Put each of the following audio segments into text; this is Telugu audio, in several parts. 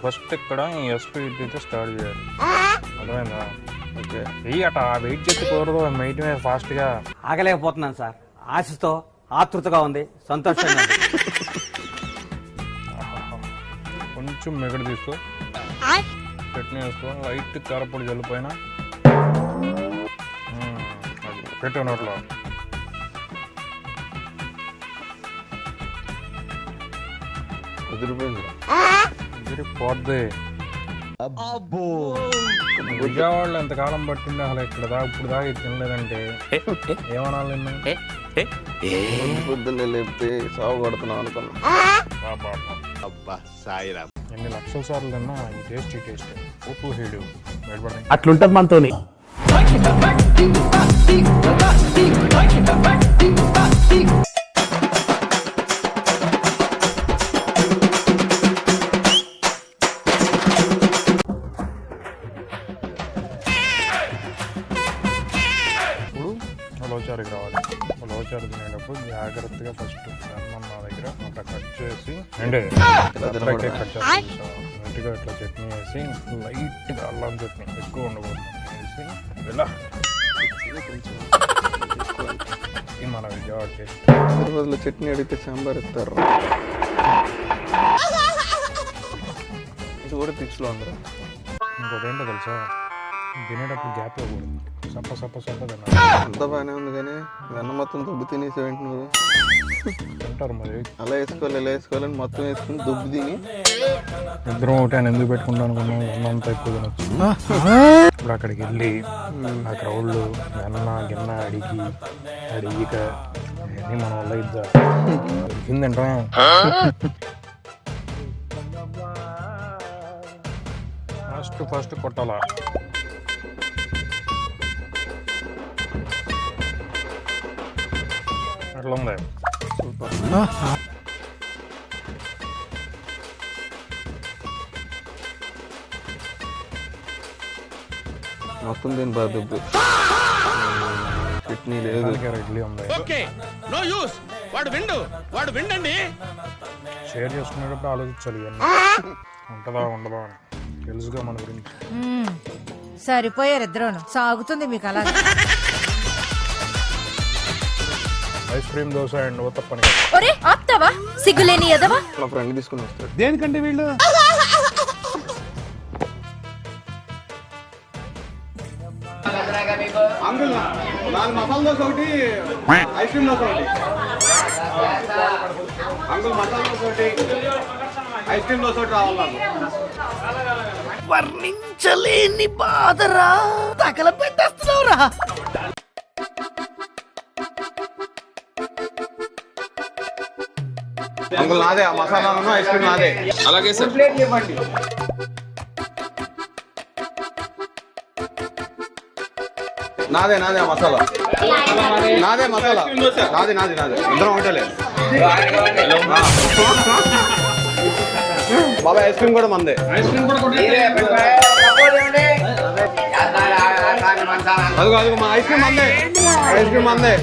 ఫస్ట్ ఇక్కడ ఎస్పీ అయితే స్టార్ట్ చేయాలి. అర్థమైందా? ఓకే వెయ్యి అట వెయిట్ చేసి కూరదు వెయిట్ మీద ఫాస్ట్గా. ఆగలేకపోతున్నాను సార్, ఆశతో ఆతృతగా ఉంది, సంతోషంగా ఉంది. కొంచెం మెగడు తీసుకో, చట్నీ వేసుకో, లైట్ కారపొడి జల్లిపోయినా పెట్టు నోట్లో. పోద్ది. విజయవాడలో ఎంతకాలం పట్టింది అసలు ఇక్కడ దాకా ఇప్పుడు దాకా తినలేదంటే ఏమనాలి? పొద్దున్నే లేపితే సాగు కొడుతున్నాం అనుకున్నా. ఎన్ని లక్షల సార్లు తిన్నా ఈ టేస్ట్ ఉప్పు హీడు బయటపడి అట్లుంటది మనతోని. ఉలవచారుకి రావాలి. ఉలవచారు తినేటప్పుడు జాగ్రత్తగా ఫస్ట్ అన్నం నా దగ్గర అట్లా కట్ చేసి అంటే కట్ చేసి నీట్గా ఇట్లా చట్నీ వేసి లైట్గా అల్లం చట్నీ ఎక్కువ ఉండకూడదు వేసి ఇలా మన విజయవాడ టేస్ట్. హైదరాబాద్లో చట్నీ అడిగితే సాంబార్ ఇస్తారు. ఇది కూడా పిక్స్లో అందరూ. ఇంకోటి ఏంటో తెలుసా, తినేటప్పుడు గ్యాప్ ఇవ్వకూడదు. సప్ప తిన్నా అంతా బాగానే ఉంది కానీ వెన్న మొత్తం దుబ్బు తినేసేవేంటి నువ్వు? తింటారు మరి. అలా వేసుకోవాలి ఇలా వేసుకోవాలని మొత్తం వేసుకుని దుబ్బు తిని ఇద్దరం ఒకటి ఆయన ఎందుకు పెట్టుకుంటా అనుకున్నాం. అన్నంతా ఎక్కువ తినొచ్చు. ఇప్పుడు అక్కడికి వెళ్ళి ఆ క్రౌడ్లు వెన్న గిన్న అడిగిక అన్నీ మన వల్ల ఇద్దాం దొరికిందంటే ఫస్ట్ కొట్టాలా. అట్లా ఉంది. మొత్తం దీని బాగా దుబ్బు. చట్నీ లేదు, ఇడ్లీ ఉంది. షేర్ చేసుకునేటప్పుడు ఆలోచించాలి ఉంటుందా ఉండదా అని. తెలుసుగా మన గురించి. సరిపోయారు ఇద్దరును. సాగుతుంది మీకు అలా. ఐస్ క్రీమ్ దోశ అండ్ తప్పని ఒరే ఆప్తావా సిగ్గులేని ఎదవా. మా ఫ్రెండ్ తీసుకుని వస్తాడు. దేనికంటే వీళ్ళు అంకుల్ 4 మసాలా దోశ ఒకటి, ఐస్ క్రీమ్ దోశ ఒకటి. అంకుల్ మసాలా దోశ ఒకటి, ఐస్ క్రీమ్ దోశ ఒకటి రావాలి నాకు. వర్ణించలేని బాధరా, తగల పెట్టేస్తున్నావురా. అంకుల్ నాదే ఆ మసాలా ఐస్ క్రీమ్ నాదే. అలాగే సార్. ప్లేట్ ఇవ్వండి. నాదే ఆ మసాలా నాదే మసాలా నాదే ఇద్దరం ఒకటలే. బాబా ఐస్ క్రీమ్ కూడా మందే. అదిగో మా ఐస్ క్రీమ్ మందే.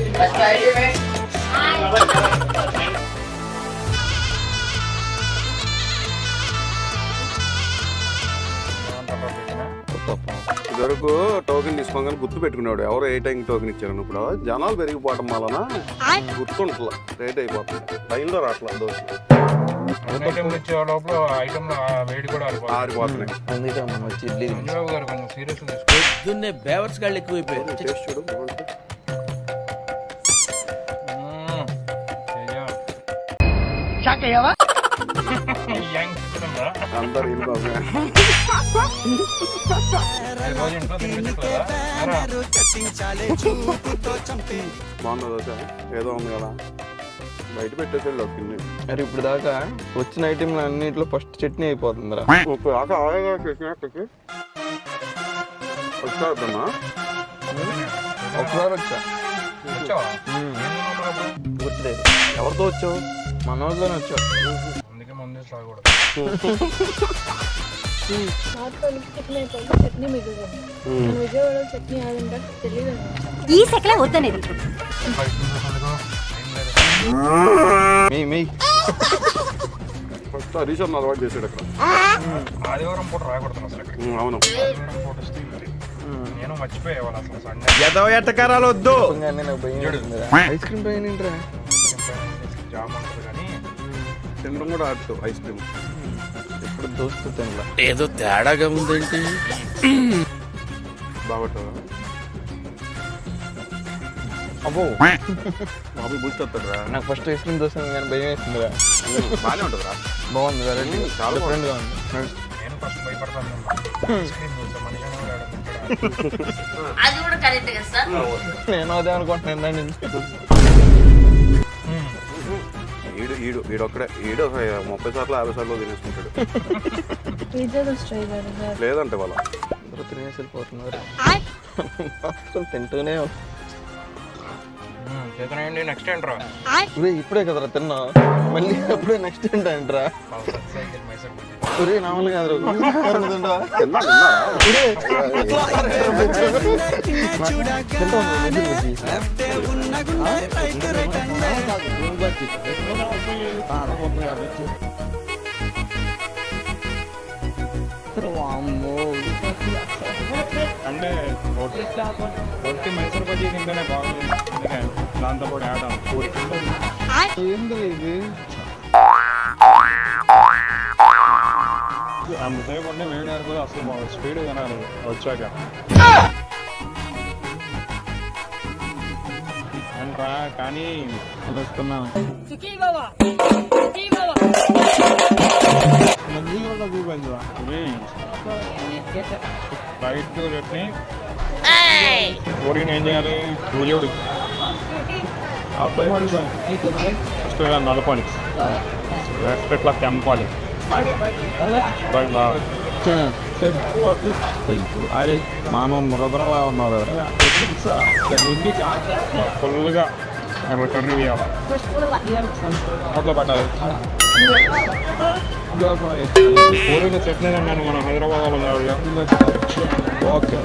ఇదివరకు టోకెన్ తీసుకోగానే గుర్తు పెట్టుకున్నాడు ఎవరు ఏ టైంకి టోకెన్ ఇచ్చారు. ఇప్పుడు జనాలు పెరిగిపోవటం వలన గుర్తుంటలా లేట్ అయిపోతుంది. టైంలో రావట్లా దోశ ఆరిపోతున్నాయి. అందుకే మనం వచ్చి ఇడ్లీ పొద్దున్నే బేవర్స్ గాళ్ళు ఎక్కువైపోయారు. టేస్ట్ చూడు అందరు బాగుంది దోశ. ఏదో ఉంది కదా బయట పెట్టేసాడు కింద. మరి ఇప్పుడు దాకా వచ్చిన ఐటెంలు అన్నింటిలో ఫస్ట్ చట్నీ అయిపోతుందిరా. వచ్చాదమ్మా ఒకసారి వచ్చా గుర్తులేదు. ఎవరితో వచ్చావు? మన రోజులోనే వచ్చావు. అందుకే ముందే సాగకూడదు. ఈ సెకలే వద్దనేది. మీ రీసెంట్ అలవాటు చేసాడు అక్కడ. ఆదివారం పూట రాకూడదు అసలు ఇక్కడ. అవును. ఆదివారం పూట వస్తే ఇది. నేను మర్చిపోయేవాళ్ళు అసలు సండే ఎదవ ఎట్టకారాలు వద్దు. నాకు భయం వేస్తుందిరా. ఐస్ క్రీమ్ భయం ఏంట్రా? జామ్ ఉంటుంది కానీ తినడం కూడా ఆడుతూ ఐస్ క్రీమ్ ఇప్పుడు దోస్తు తినలా. ఏదో తేడాగా ఉందేంటి? బాగుంటుందా? అబ్బో బాబు బూస్ట్ వస్తాడురా. నాకు ఫస్ట్ ఐస్ క్రీమ్ దోశ కానీ భయం వేస్తుందిరా. బాగానే ఉంటుందిరా. బాగుంది వెరైటీ, చాలా డిఫరెంట్గా ఉంది. నేను ఫస్ట్ భయపడతాను ఐస్ క్రీమ్ చూసా మనిషి అది కూడా కరెక్ట్ కదా సార్. నేను అదే అనుకుంటున్నాను నుంచి. ఈడొక్కడే 30 సార్లు 50 సార్లు తినేసుకుంటాడు. లేదంటే వాళ్ళ అందరూ తినేసి వెళ్ళిపోతున్నారు. మాత్రం తింటూనే చేతనండి నెక్స్ట్ ఏంట్రా ఇప్పుడే కదరా తిన్నా, మళ్ళీ అప్పుడే నెక్స్ట్ ఏంటంటరా? ఒరే నామలు కాదు అంటే రొట్టి మైసూర్ బజ్జీ తింటేనే బాగుంది. దాంతో పాటు యాడ్ ఏంది ఇది? అంతసేపు ఉంటే వేడి అనుకోదు అసలు బాగుంది. స్పీడ్ తినాలి వచ్చాక అంటరా. కానీ వస్తున్నా రైట్ చట్నీ ఓడిని ఏం చేయాలి? ఉల్లివుడు ఫస్ట్ నలపాలి, నెక్స్ట్ ఇట్లా తెంపాలి. అరే మామ మృగలా ఉన్నారు ఫుల్గా కర్రీ వేయాలి, నోట్లో పట్టాలి. పూరీలో చట్నీ తిన్నాను మనం హైదరాబాద్లో. ఓకే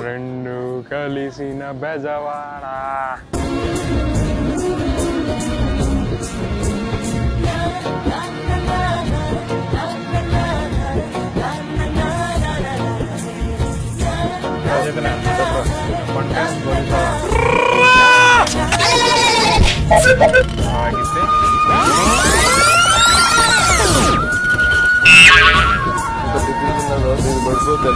రెండు కలిసిన బెజవాడ. ఆగితే పడిపోతే